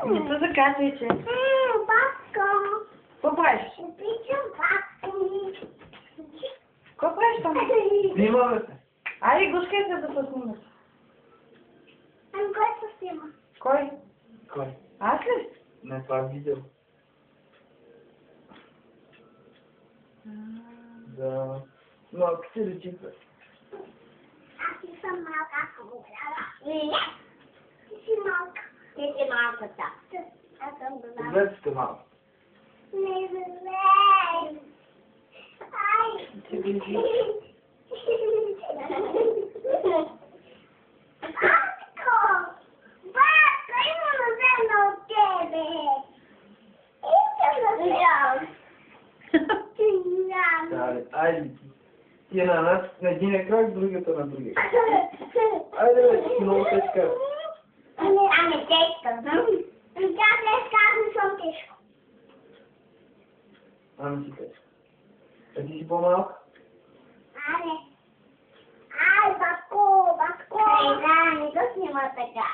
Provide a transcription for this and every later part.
Nie, to zagadujcie. Babko. Popatrz. Widzę babku. Popatrz tam. Снимаме. Айде, гушкай се да се снимаш. Ами кой се снима? Кой? Кой? Аз ли? Не, това е видео. Да. Малко си речица. Аз не съм малка, ако го гледа. Не, ти си малка. Ти си малката. Аз съм голяма. Двете сте малко. Не, Ай. Ти ближи. Батко! Батко, имам взема от тебе. Искам да взема. Дале, айде ти. Ти на нас на единия крак, другата на другия. Айде бе, ти си много тежка. Ами тежка. Тя тежка, аз не съм тежко. Ами си тежка. А ти си по-малка? Аре. Ай, батко, батко. Да, не го снима така.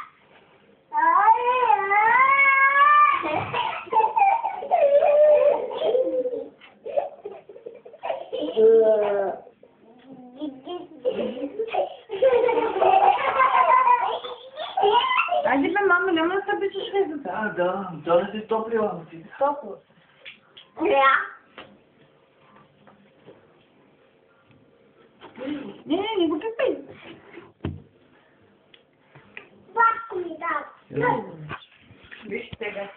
Айде бе, мама, няма да се пишеш везата. Да, то не си топлила, но ти. Топло. Да. Не го пипай. Батко ми да. Виж сега.